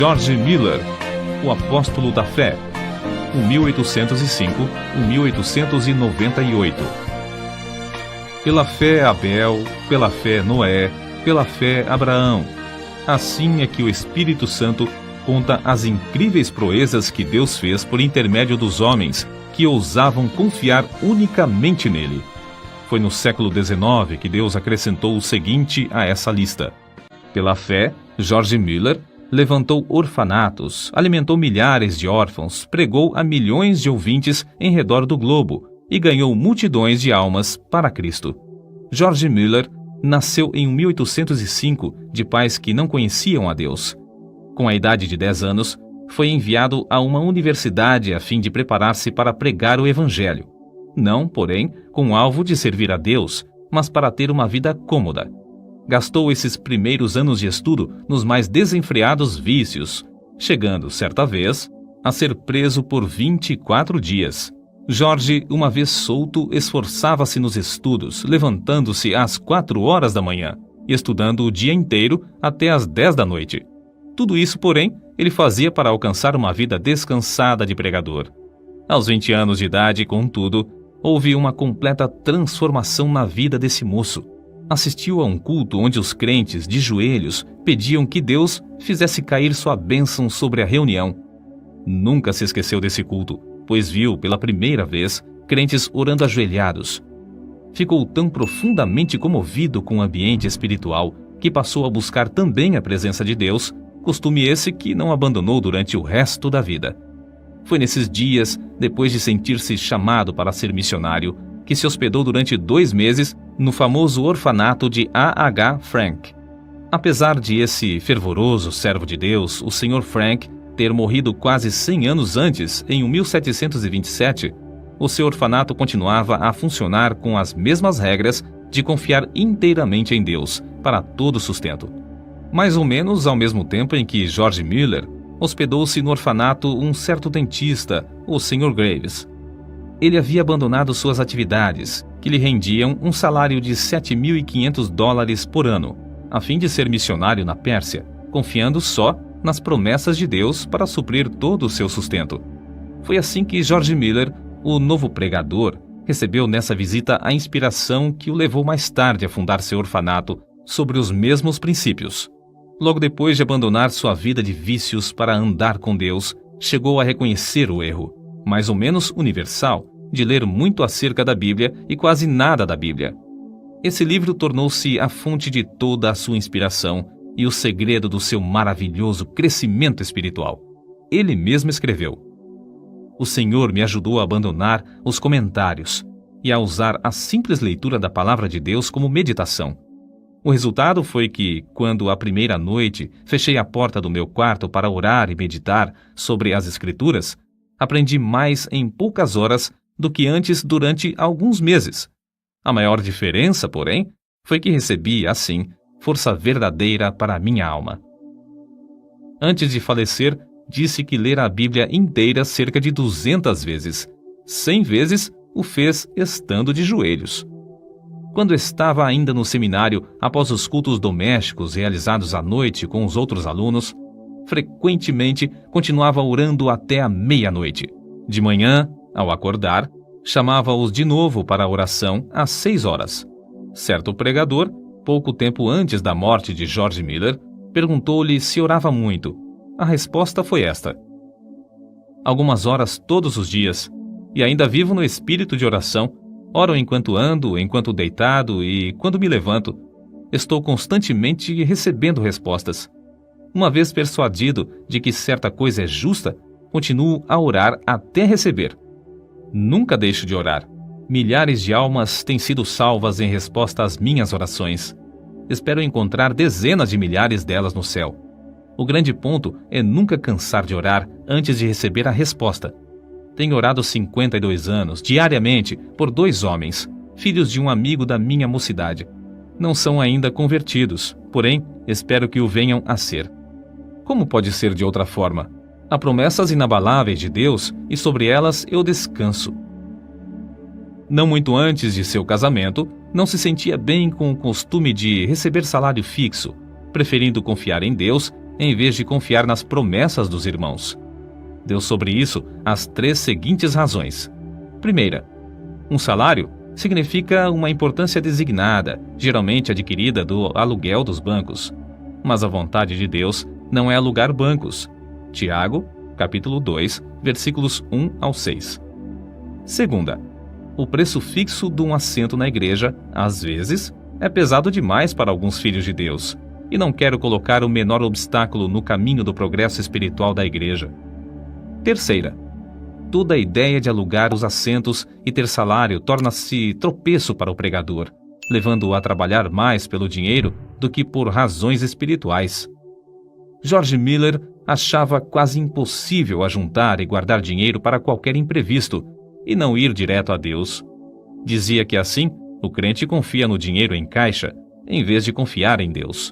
George Miller, o apóstolo da fé, 1805-1898. Pela fé Abel, pela fé Noé, pela fé Abraão. Assim é que o Espírito Santo conta as incríveis proezas que Deus fez por intermédio dos homens que ousavam confiar unicamente nele. Foi no século XIX que Deus acrescentou o seguinte a essa lista. Pela fé, George Miller levantou orfanatos, alimentou milhares de órfãos, pregou a milhões de ouvintes em redor do globo e ganhou multidões de almas para Cristo. George Miller nasceu em 1805 de pais que não conheciam a Deus. Com a idade de 10 anos, foi enviado a uma universidade a fim de preparar-se para pregar o Evangelho. Não, porém, com o alvo de servir a Deus, mas para ter uma vida cômoda. Gastou esses primeiros anos de estudo nos mais desenfreados vícios, chegando, certa vez, a ser preso por 24 dias. Jorge, uma vez solto, esforçava-se nos estudos, levantando-se às 4 horas da manhã e estudando o dia inteiro até às 10 da noite. Tudo isso, porém, ele fazia para alcançar uma vida descansada de pregador. Aos 20 anos de idade, contudo, houve uma completa transformação na vida desse moço. Assistiu a um culto onde os crentes, de joelhos, pediam que Deus fizesse cair sua bênção sobre a reunião. Nunca se esqueceu desse culto, pois viu, pela primeira vez, crentes orando ajoelhados. Ficou tão profundamente comovido com o ambiente espiritual que passou a buscar também a presença de Deus, costume esse que não abandonou durante o resto da vida. Foi nesses dias, depois de sentir-se chamado para ser missionário, que se hospedou durante 2 meses no famoso orfanato de A.H. Frank. Apesar de esse fervoroso servo de Deus, o Sr. Frank, ter morrido quase 100 anos antes, em 1727, o seu orfanato continuava a funcionar com as mesmas regras de confiar inteiramente em Deus para todo sustento. Mais ou menos ao mesmo tempo em que George Miller hospedou-se no orfanato um certo dentista, o Sr. Graves. Ele havia abandonado suas atividades, que lhe rendiam um salário de $7.500 por ano, a fim de ser missionário na Pérsia, confiando só nas promessas de Deus para suprir todo o seu sustento. Foi assim que George Miller, o novo pregador, recebeu nessa visita a inspiração que o levou mais tarde a fundar seu orfanato sobre os mesmos princípios. Logo depois de abandonar sua vida de vícios para andar com Deus, chegou a reconhecer o erro, mais ou menos universal, de ler muito acerca da Bíblia e quase nada da Bíblia. Esse livro tornou-se a fonte de toda a sua inspiração e o segredo do seu maravilhoso crescimento espiritual. Ele mesmo escreveu: "O Senhor me ajudou a abandonar os comentários e a usar a simples leitura da Palavra de Deus como meditação. O resultado foi que, quando a primeira noite fechei a porta do meu quarto para orar e meditar sobre as Escrituras, aprendi mais em poucas horas do que antes durante alguns meses. A maior diferença, porém, foi que recebi, assim, força verdadeira para a minha alma." Antes de falecer, disse que lera a Bíblia inteira cerca de 200 vezes. 100 vezes o fez estando de joelhos. Quando estava ainda no seminário, após os cultos domésticos realizados à noite com os outros alunos, frequentemente continuava orando até a meia-noite. De manhã, ao acordar, chamava-os de novo para a oração às 6 horas. Certo pregador, pouco tempo antes da morte de George Miller, perguntou-lhe se orava muito. A resposta foi esta: "Algumas horas todos os dias, e ainda vivo no espírito de oração. Oro enquanto ando, enquanto deitado e quando me levanto. Estou constantemente recebendo respostas. Uma vez persuadido de que certa coisa é justa, continuo a orar até receber. Nunca deixo de orar. Milhares de almas têm sido salvas em resposta às minhas orações. Espero encontrar dezenas de milhares delas no céu. O grande ponto é nunca cansar de orar antes de receber a resposta. Tenho orado 52 anos, diariamente, por 2 homens, filhos de um amigo da minha mocidade. Não são ainda convertidos, porém, espero que o venham a ser. Como pode ser de outra forma? Há promessas inabaláveis de Deus e sobre elas eu descanso." Não muito antes de seu casamento, não se sentia bem com o costume de receber salário fixo, preferindo confiar em Deus em vez de confiar nas promessas dos irmãos. Deu sobre isso as 3 seguintes razões. Primeira, um salário significa uma importância designada, geralmente adquirida do aluguel dos bancos. Mas a vontade de Deus não é alugar bancos. Tiago, capítulo 2, versículos 1 ao 6. Segunda, o preço fixo de um assento na igreja, às vezes, é pesado demais para alguns filhos de Deus, e não quero colocar o menor obstáculo no caminho do progresso espiritual da igreja. Terceira, toda a ideia de alugar os assentos e ter salário torna-se tropeço para o pregador, levando-o a trabalhar mais pelo dinheiro do que por razões espirituais. George Miller achava quase impossível ajuntar e guardar dinheiro para qualquer imprevisto e não ir direto a Deus. Dizia que assim, o crente confia no dinheiro em caixa, em vez de confiar em Deus.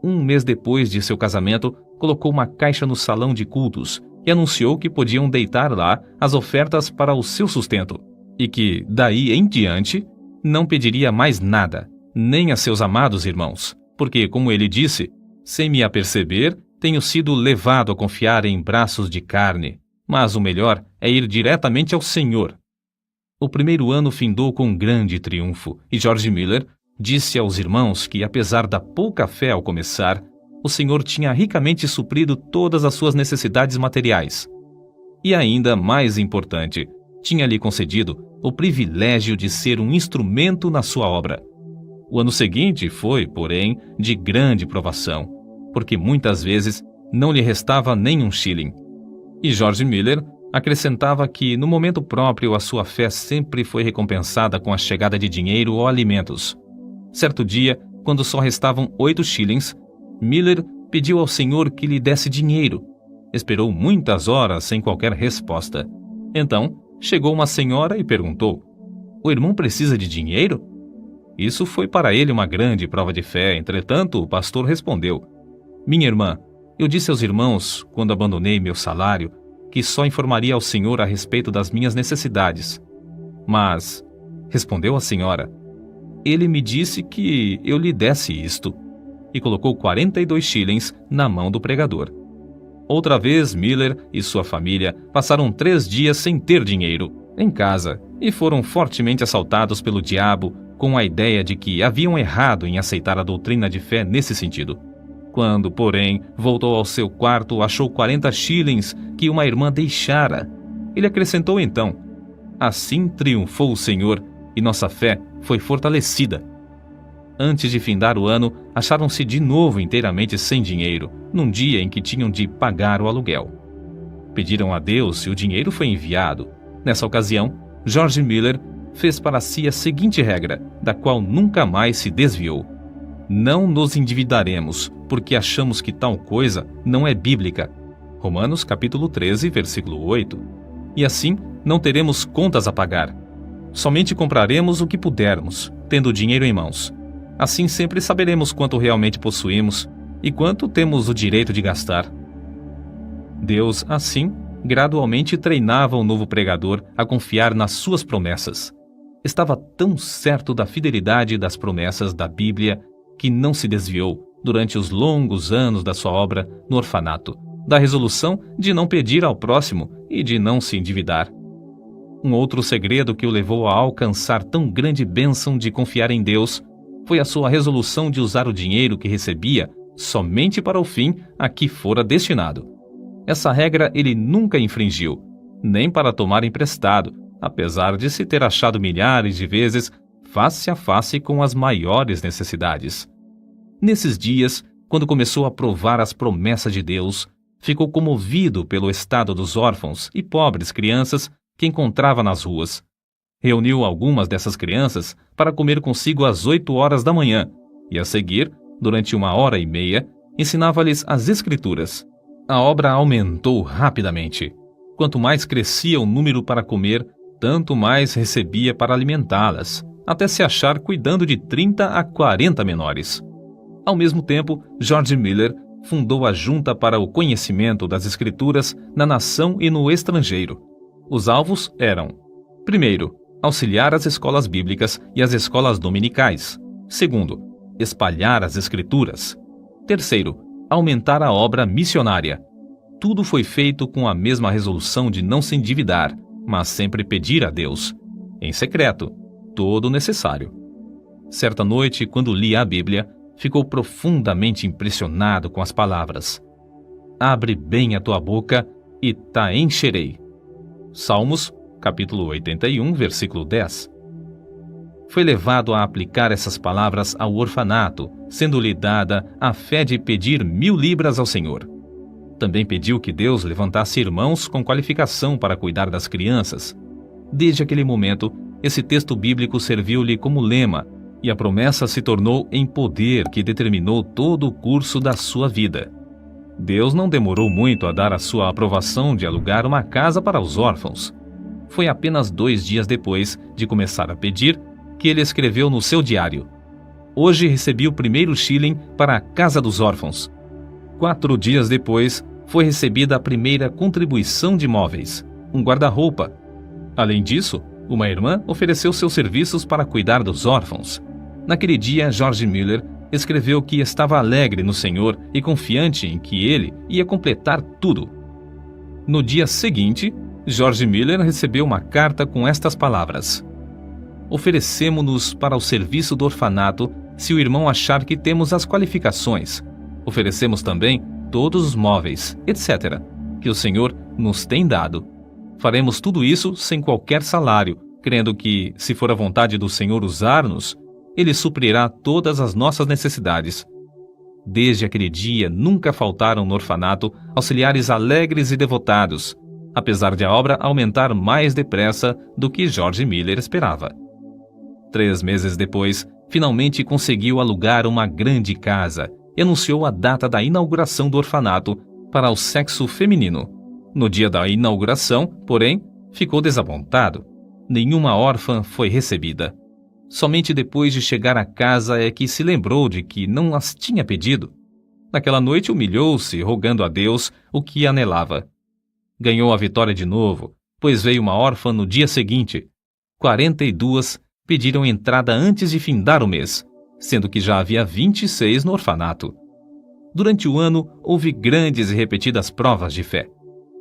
Um mês depois de seu casamento, colocou uma caixa no salão de cultos e anunciou que podiam deitar lá as ofertas para o seu sustento, e que, daí em diante, não pediria mais nada, nem a seus amados irmãos, porque, como ele disse, sem me aperceber, tenho sido levado a confiar em braços de carne, mas o melhor é ir diretamente ao Senhor. O primeiro ano findou com grande triunfo, e George Miller disse aos irmãos que, apesar da pouca fé ao começar, o Senhor tinha ricamente suprido todas as suas necessidades materiais. E ainda mais importante, tinha-lhe concedido o privilégio de ser um instrumento na sua obra. O ano seguinte foi, porém, de grande provação, porque muitas vezes não lhe restava nem um shilling. E George Miller acrescentava que, no momento próprio, a sua fé sempre foi recompensada com a chegada de dinheiro ou alimentos. Certo dia, quando só restavam 8 shillings, Miller pediu ao Senhor que lhe desse dinheiro. Esperou muitas horas sem qualquer resposta. Então, chegou uma senhora e perguntou: "O irmão precisa de dinheiro?" Isso foi para ele uma grande prova de fé. Entretanto, o pastor respondeu: "Minha irmã, eu disse aos irmãos, quando abandonei meu salário, que só informaria ao Senhor a respeito das minhas necessidades. Mas", respondeu a senhora, "ele me disse que eu lhe desse isto." E colocou 42 shillings na mão do pregador. Outra vez, Miller e sua família passaram 3 dias sem ter dinheiro em casa e foram fortemente assaltados pelo diabo com a ideia de que haviam errado em aceitar a doutrina de fé nesse sentido. Quando, porém, voltou ao seu quarto, achou 40 shillings que uma irmã deixara. Ele acrescentou então: "Assim triunfou o Senhor e nossa fé foi fortalecida." Antes de findar o ano, acharam-se de novo inteiramente sem dinheiro, num dia em que tinham de pagar o aluguel. Pediram a Deus e o dinheiro foi enviado. Nessa ocasião, George Miller fez para si a seguinte regra, da qual nunca mais se desviou: "Não nos endividaremos, porque achamos que tal coisa não é bíblica." Romanos capítulo 13, versículo 8. E assim, não teremos contas a pagar. Somente compraremos o que pudermos, tendo o dinheiro em mãos. Assim sempre saberemos quanto realmente possuímos e quanto temos o direito de gastar. Deus, assim, gradualmente treinava o novo pregador a confiar nas suas promessas. Estava tão certo da fidelidade das promessas da Bíblia que não se desviou durante os longos anos da sua obra no orfanato, da resolução de não pedir ao próximo e de não se endividar. Um outro segredo que o levou a alcançar tão grande bênção de confiar em Deus foi a sua resolução de usar o dinheiro que recebia somente para o fim a que fora destinado. Essa regra ele nunca infringiu, nem para tomar emprestado, apesar de se ter achado milhares de vezes face a face com as maiores necessidades. Nesses dias, quando começou a provar as promessas de Deus, ficou comovido pelo estado dos órfãos e pobres crianças que encontrava nas ruas. Reuniu algumas dessas crianças para comer consigo às 8 horas da manhã e, a seguir, durante 1h30, ensinava-lhes as Escrituras. A obra aumentou rapidamente. Quanto mais crescia o número para comer, tanto mais recebia para alimentá-las, até se achar cuidando de 30 a 40 menores. Ao mesmo tempo, George Miller fundou a Junta para o Conhecimento das Escrituras na nação e no estrangeiro. Os alvos eram: primeiro, auxiliar as escolas bíblicas e as escolas dominicais. Segundo, espalhar as Escrituras. Terceiro, aumentar a obra missionária. Tudo foi feito com a mesma resolução de não se endividar, mas sempre pedir a Deus, em secreto, todo o necessário. Certa noite, quando lia a Bíblia, ficou profundamente impressionado com as palavras: "Abre bem a tua boca e te encherei." Salmos, capítulo 81, versículo 10. Foi levado a aplicar essas palavras ao orfanato, sendo-lhe dada a fé de pedir 1000 libras ao Senhor. Também pediu que Deus levantasse irmãos com qualificação para cuidar das crianças. Desde aquele momento, esse texto bíblico serviu-lhe como lema, e a promessa se tornou em poder que determinou todo o curso da sua vida. Deus não demorou muito a dar a sua aprovação de alugar uma casa para os órfãos. Foi apenas 2 dias depois de começar a pedir que ele escreveu no seu diário: "Hoje recebi o primeiro shilling para a casa dos órfãos." 4 dias depois, foi recebida a primeira contribuição de móveis, um guarda-roupa. Além disso, uma irmã ofereceu seus serviços para cuidar dos órfãos. Naquele dia, George Mueller escreveu que estava alegre no Senhor e confiante em que ele ia completar tudo. No dia seguinte, George Mueller recebeu uma carta com estas palavras: "Oferecemo-nos para o serviço do orfanato se o irmão achar que temos as qualificações. Oferecemos também todos os móveis, etc., que o Senhor nos tem dado. Faremos tudo isso sem qualquer salário, crendo que, se for a vontade do Senhor usar-nos, Ele suprirá todas as nossas necessidades." Desde aquele dia, nunca faltaram no orfanato auxiliares alegres e devotados, apesar de a obra aumentar mais depressa do que George Mueller esperava. 3 meses depois, finalmente conseguiu alugar uma grande casa e anunciou a data da inauguração do orfanato para o sexo feminino. No dia da inauguração, porém, ficou desapontado. Nenhuma órfã foi recebida. Somente depois de chegar à casa é que se lembrou de que não as tinha pedido. Naquela noite humilhou-se, rogando a Deus o que anelava. Ganhou a vitória de novo, pois veio uma órfã no dia seguinte. 42 pediram entrada antes de findar o mês, sendo que já havia 26 no orfanato. Durante o ano, houve grandes e repetidas provas de fé.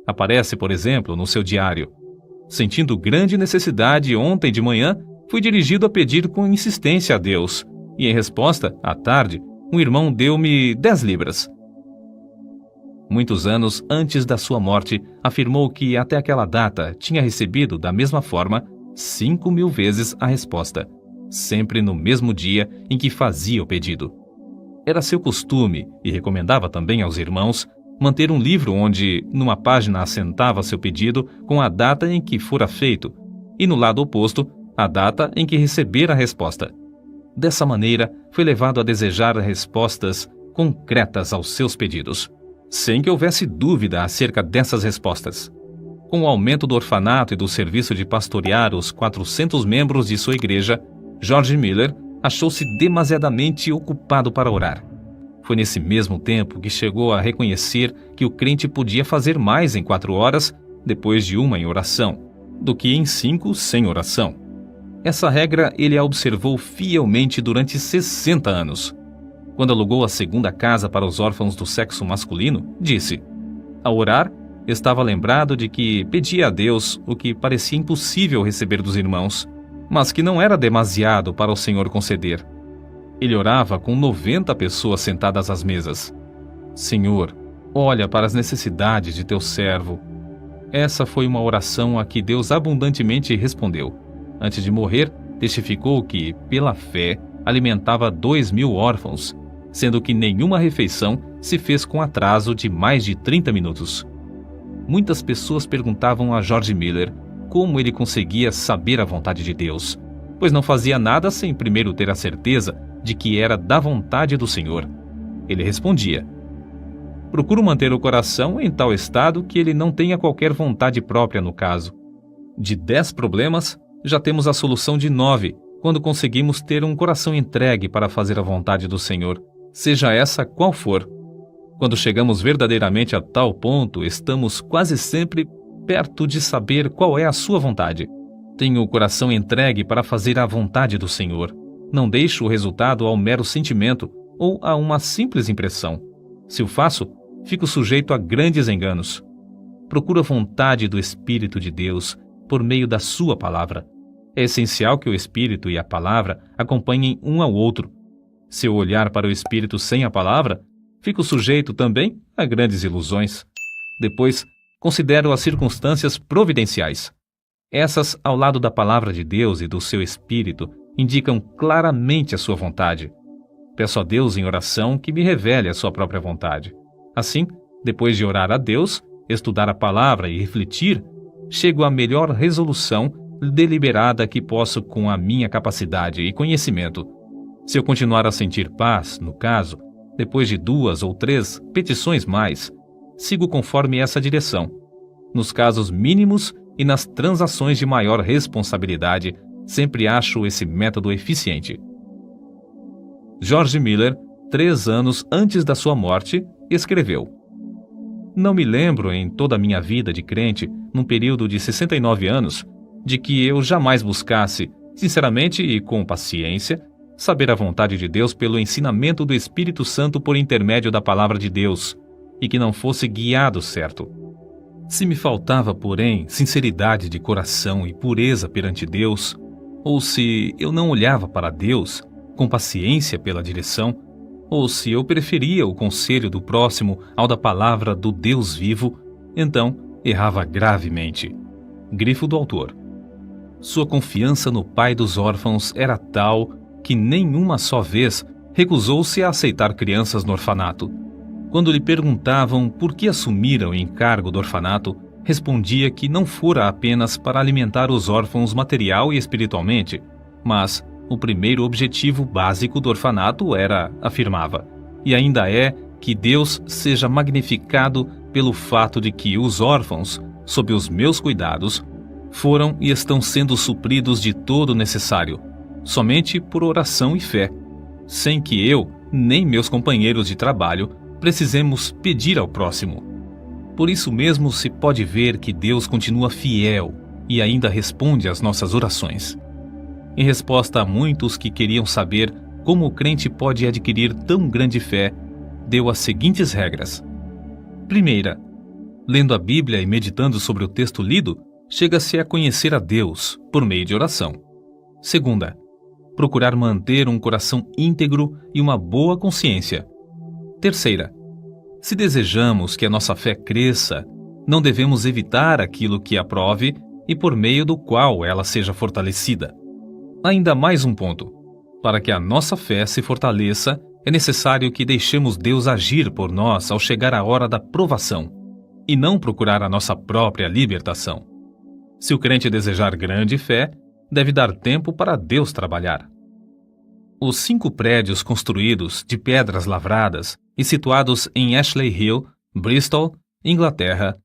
Aparece, por exemplo, no seu diário: "Sentindo grande necessidade ontem de manhã, fui dirigido a pedir com insistência a Deus, e em resposta, à tarde, um irmão deu-me 10 libras. Muitos anos antes da sua morte, afirmou que até aquela data tinha recebido, da mesma forma, 5.000 vezes a resposta, sempre no mesmo dia em que fazia o pedido. Era seu costume, e recomendava também aos irmãos, manter um livro onde, numa página, assentava seu pedido com a data em que fora feito, e no lado oposto, a data em que recebera a resposta. Dessa maneira, foi levado a desejar respostas concretas aos seus pedidos, sem que houvesse dúvida acerca dessas respostas. Com o aumento do orfanato e do serviço de pastorear os 400 membros de sua igreja, George Mueller achou-se demasiadamente ocupado para orar. Foi nesse mesmo tempo que chegou a reconhecer que o crente podia fazer mais em 4 horas, depois de uma em oração, do que em 5 sem oração. Essa regra ele a observou fielmente durante 60 anos. Quando alugou a segunda casa para os órfãos do sexo masculino, disse: "Ao orar, estava lembrado de que pedia a Deus o que parecia impossível receber dos irmãos, mas que não era demasiado para o Senhor conceder. Ele orava com 90 pessoas sentadas às mesas. Senhor, olha para as necessidades de teu servo." Essa foi uma oração a que Deus abundantemente respondeu. Antes de morrer, testificou que, pela fé, alimentava 2.000 órfãos, sendo que nenhuma refeição se fez com atraso de mais de 30 minutos. Muitas pessoas perguntavam a George Mueller como ele conseguia saber a vontade de Deus, pois não fazia nada sem primeiro ter a certeza de que era da vontade do Senhor. Ele respondia: "Procuro manter o coração em tal estado que ele não tenha qualquer vontade própria no caso. De 10 problemas, já temos a solução de 9, quando conseguimos ter um coração entregue para fazer a vontade do Senhor, seja essa qual for. Quando chegamos verdadeiramente a tal ponto, estamos quase sempre perto de saber qual é a sua vontade. Tenho o coração entregue para fazer a vontade do Senhor. Não deixo o resultado ao mero sentimento ou a uma simples impressão. Se o faço, fico sujeito a grandes enganos. Procuro a vontade do Espírito de Deus por meio da sua palavra. É essencial que o Espírito e a palavra acompanhem um ao outro. Se eu olhar para o Espírito sem a palavra, fico sujeito também a grandes ilusões. Depois, considero as circunstâncias providenciais. Essas, ao lado da palavra de Deus e do seu Espírito, indicam claramente a sua vontade. Peço a Deus em oração que me revele a sua própria vontade. Assim, depois de orar a Deus, estudar a palavra e refletir, chego à melhor resolução deliberada que posso com a minha capacidade e conhecimento. Se eu continuar a sentir paz, no caso, depois de 2 ou 3 petições mais, sigo conforme essa direção. Nos casos mínimos e nas transações de maior responsabilidade, sempre acho esse método eficiente. George Miller, 3 anos antes da sua morte, escreveu: Não me lembro em toda a minha vida de crente, num período de 69 anos, de que eu jamais buscasse, sinceramente e com paciência, saber a vontade de Deus pelo ensinamento do Espírito Santo por intermédio da palavra de Deus, e que não fosse guiado certo. Se me faltava, porém, sinceridade de coração e pureza perante Deus, ou se eu não olhava para Deus com paciência pela direção, ou se eu preferia o conselho do próximo ao da palavra do Deus vivo, então errava gravemente. Grifo do autor. Sua confiança no pai dos órfãos era tal que nenhuma só vez recusou-se a aceitar crianças no orfanato. Quando lhe perguntavam por que assumira o encargo do orfanato, respondia que não fora apenas para alimentar os órfãos material e espiritualmente, mas o primeiro objetivo básico do orfanato era, afirmava, e ainda é, que Deus seja magnificado pelo fato de que os órfãos, sob os meus cuidados, foram e estão sendo supridos de todo o necessário, somente por oração e fé, sem que eu, nem meus companheiros de trabalho, precisemos pedir ao próximo. Por isso mesmo se pode ver que Deus continua fiel e ainda responde às nossas orações. Em resposta a muitos que queriam saber como o crente pode adquirir tão grande fé, deu as seguintes regras. Primeira, lendo a Bíblia e meditando sobre o texto lido, chega-se a conhecer a Deus por meio de oração. Segunda, procurar manter um coração íntegro e uma boa consciência. Terceira, se desejamos que a nossa fé cresça, não devemos evitar aquilo que a prove e por meio do qual ela seja fortalecida. Ainda mais um ponto. Para que a nossa fé se fortaleça, é necessário que deixemos Deus agir por nós ao chegar a hora da provação, e não procurar a nossa própria libertação. Se o crente desejar grande fé, deve dar tempo para Deus trabalhar. Os 5 prédios construídos de pedras lavradas e situados em Ashley Hill, Bristol, Inglaterra,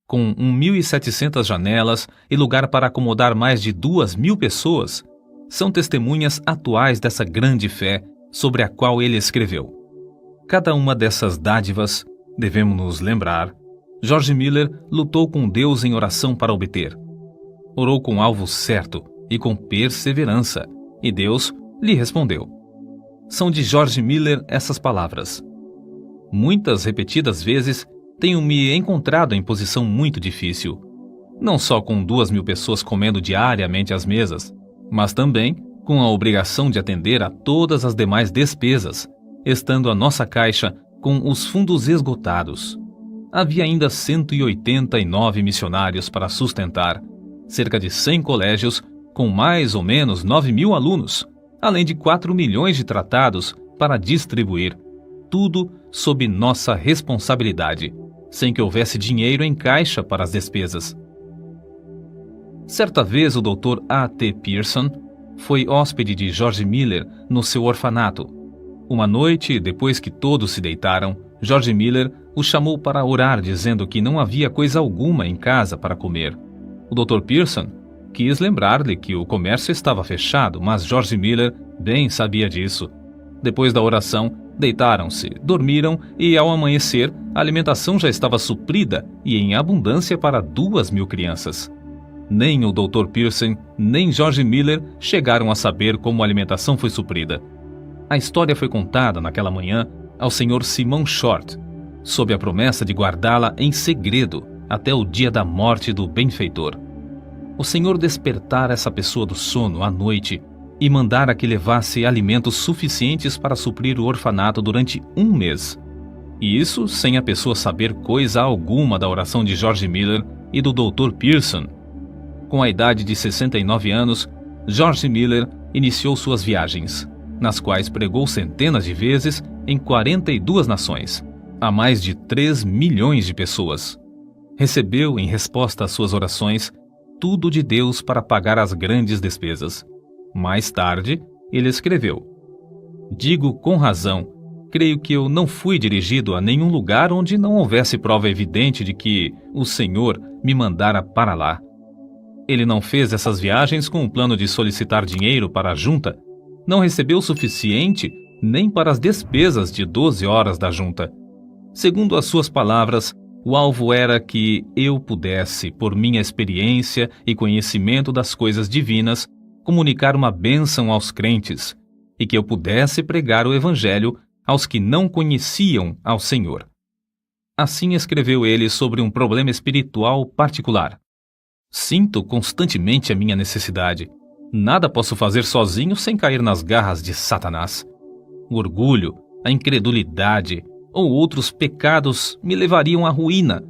com 1.700 janelas e lugar para acomodar mais de 2.000 pessoas, são testemunhas atuais dessa grande fé sobre a qual ele escreveu. Cada uma dessas dádivas, devemos nos lembrar, George Miller lutou com Deus em oração para obter. Orou com alvo certo e com perseverança, e Deus lhe respondeu. São de George Miller essas palavras. Muitas repetidas vezes tenho me encontrado em posição muito difícil, não só com 2.000 pessoas comendo diariamente às mesas, mas também com a obrigação de atender a todas as demais despesas, estando a nossa caixa com os fundos esgotados. Havia ainda 189 missionários para sustentar, cerca de 100 colégios com mais ou menos 9.000 alunos, além de 4 milhões de tratados para distribuir, tudo sob nossa responsabilidade, sem que houvesse dinheiro em caixa para as despesas. Certa vez o Dr. A.T. Pierson foi hóspede de George Miller no seu orfanato. Uma noite, depois que todos se deitaram, George Miller o chamou para orar, dizendo que não havia coisa alguma em casa para comer. O Dr. Pierson quis lembrar-lhe que o comércio estava fechado, mas George Miller bem sabia disso. Depois da oração, deitaram-se, dormiram e, ao amanhecer, a alimentação já estava suprida e em abundância para 2.000 crianças. Nem o Dr. Pierson, nem George Miller chegaram a saber como a alimentação foi suprida. A história foi contada naquela manhã ao Sr. Simon Short, sob a promessa de guardá-la em segredo até o dia da morte do benfeitor. O Senhor despertara essa pessoa do sono à noite e mandara que levasse alimentos suficientes para suprir o orfanato durante 1 mês. E isso sem a pessoa saber coisa alguma da oração de George Miller e do Dr. Pearson. Com a idade de 69 anos, George Miller iniciou suas viagens, nas quais pregou centenas de vezes em 42 nações, a mais de 3 milhões de pessoas. Recebeu, em resposta às suas orações, tudo de Deus para pagar as grandes despesas. Mais tarde, ele escreveu: "Digo com razão, creio que eu não fui dirigido a nenhum lugar onde não houvesse prova evidente de que o Senhor me mandara para lá." Ele não fez essas viagens com o plano de solicitar dinheiro para a junta, não recebeu o suficiente nem para as despesas de 12 horas da junta. Segundo as suas palavras, o alvo era que eu pudesse, por minha experiência e conhecimento das coisas divinas, comunicar uma bênção aos crentes, e que eu pudesse pregar o Evangelho aos que não conheciam ao Senhor. Assim escreveu ele sobre um problema espiritual particular. "Sinto constantemente a minha necessidade. Nada posso fazer sozinho sem cair nas garras de Satanás. O orgulho, a incredulidade ou outros pecados me levariam à ruína.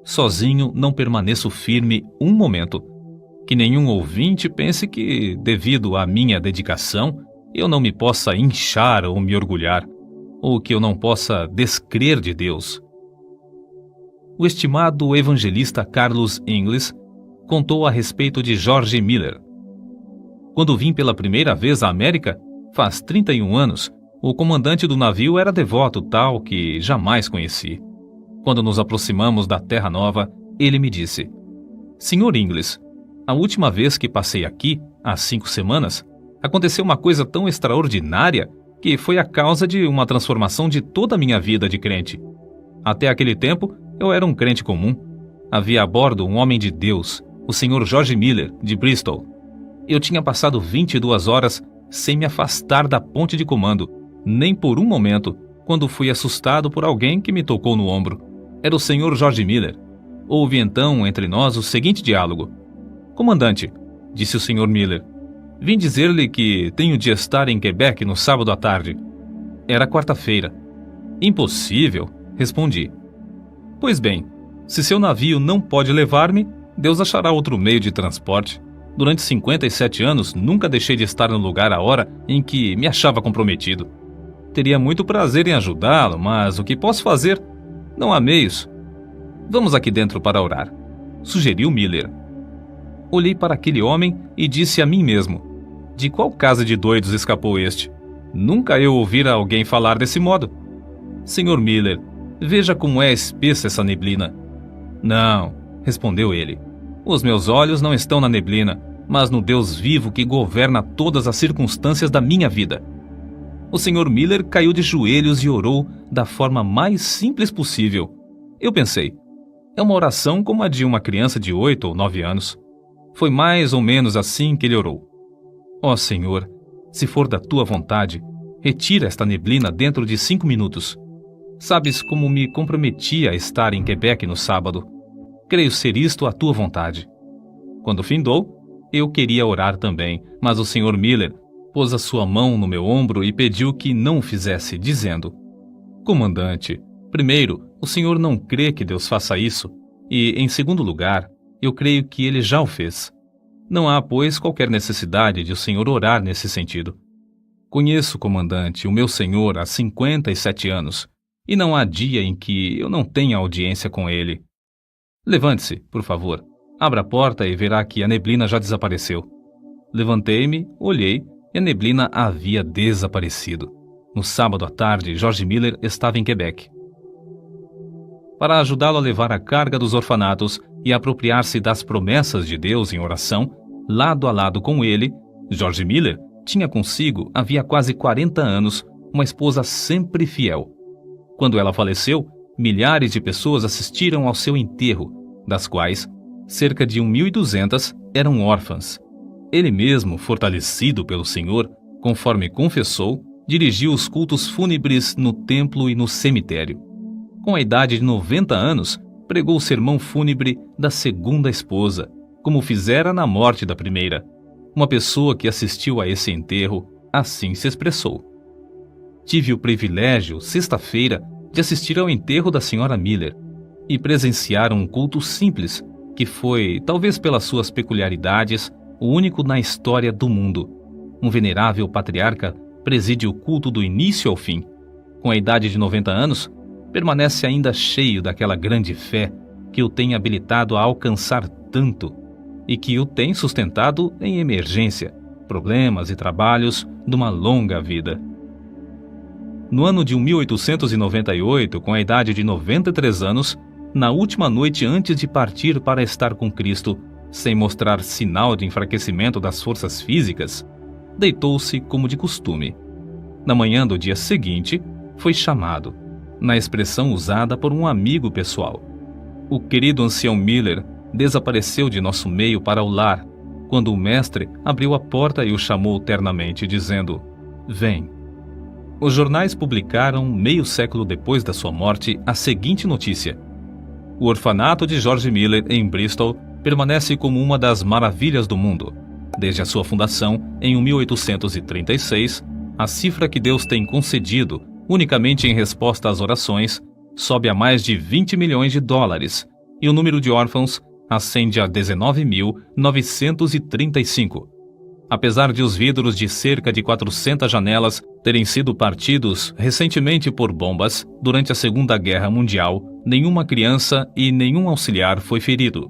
Sozinho não permaneço firme um momento. Que nenhum ouvinte pense que, devido à minha dedicação, eu não me possa inchar ou me orgulhar, ou que eu não possa descrer de Deus." O estimado evangelista Carlos Ingles contou a respeito de George Miller. "Quando vim pela primeira vez à América, faz 31 anos, o comandante do navio era devoto tal que jamais conheci. Quando nos aproximamos da Terra Nova, ele me disse: 'Senhor Ingles, a última vez que passei aqui, há 5 semanas, aconteceu uma coisa tão extraordinária que foi a causa de uma transformação de toda a minha vida de crente. Até aquele tempo, eu era um crente comum. Havia a bordo um homem de Deus, o Sr. George Miller, de Bristol. Eu tinha passado 22 horas sem me afastar da ponte de comando, nem por um momento, quando fui assustado por alguém que me tocou no ombro. Era o Sr. George Miller. Houve então entre nós o seguinte diálogo: 'Comandante', disse o Sr. Miller, 'vim dizer-lhe que tenho de estar em Quebec no sábado à tarde.' Era quarta-feira. 'Impossível', respondi. 'Pois bem, se seu navio não pode levar-me, Deus achará outro meio de transporte. Durante 57 anos, nunca deixei de estar no lugar à hora em que me achava comprometido. Teria muito prazer em ajudá-lo, mas o que posso fazer? Não há meios. Vamos aqui dentro para orar', sugeriu Miller. Olhei para aquele homem e disse a mim mesmo: de qual casa de doidos escapou este? Nunca eu ouvira alguém falar desse modo. Senhor Miller, veja como é espessa essa neblina. Não, respondeu ele. Os meus olhos não estão na neblina, mas no Deus vivo que governa todas as circunstâncias da minha vida. O Sr. Miller caiu de joelhos e orou da forma mais simples possível. Eu pensei, é uma oração como a de uma criança de 8 ou 9 anos. Foi mais ou menos assim que ele orou. Ó Senhor, se for da tua vontade, retira esta neblina dentro de 5 minutos. Sabes como me comprometi a estar em Quebec no sábado. Creio ser isto a tua vontade. Quando findou, eu queria orar também, mas o Sr. Miller pôs a sua mão no meu ombro e pediu que não o fizesse, dizendo: Comandante, primeiro, o senhor não crê que Deus faça isso, e, em segundo lugar, eu creio que ele já o fez. Não há, pois, qualquer necessidade de o senhor orar nesse sentido. Conheço, comandante, o meu senhor há 57 anos, e não há dia em que eu não tenha audiência com ele. Levante-se, por favor. Abra a porta e verá que a neblina já desapareceu. Levantei-me, olhei, e a neblina havia desaparecido. No sábado à tarde, George Miller estava em Quebec. Para ajudá-lo a levar a carga dos orfanatos e apropriar-se das promessas de Deus em oração, lado a lado com ele, George Miller tinha consigo, havia quase 40 anos, uma esposa sempre fiel. Quando ela faleceu, milhares de pessoas assistiram ao seu enterro, das quais cerca de 1.200 eram órfãs. Ele mesmo, fortalecido pelo Senhor, conforme confessou, dirigiu os cultos fúnebres no templo e no cemitério. com a idade de 90 anos, pregou o sermão fúnebre da segunda esposa, como fizera na morte da primeira. Uma pessoa que assistiu a esse enterro assim se expressou: tive o privilégio, sexta-feira, de assistir ao enterro da Sra. Miller e presenciar um culto simples, que foi, talvez pelas suas peculiaridades, o único na história do mundo. Um venerável patriarca preside o culto do início ao fim. Com a idade de 90 anos, permanece ainda cheio daquela grande fé que o tem habilitado a alcançar tanto e que o tem sustentado em emergência, problemas e trabalhos de uma longa vida. No ano de 1898, com a idade de 93 anos, na última noite antes de partir para estar com Cristo, sem mostrar sinal de enfraquecimento das forças físicas, deitou-se como de costume. Na manhã do dia seguinte, foi chamado, na expressão usada por um amigo pessoal. O querido ancião Miller desapareceu de nosso meio para o lar, quando o mestre abriu a porta e o chamou ternamente, dizendo: "Vem." Os jornais publicaram, meio século depois da sua morte, a seguinte notícia: o orfanato de George Miller, em Bristol, permanece como uma das maravilhas do mundo. Desde a sua fundação, em 1836, a cifra que Deus tem concedido, unicamente em resposta às orações, sobe a mais de 20 milhões de dólares, e o número de órfãos ascende a 19.935. Apesar de os vidros de cerca de 400 janelas terem sido partidos recentemente por bombas durante a Segunda Guerra Mundial, nenhuma criança e nenhum auxiliar foi ferido.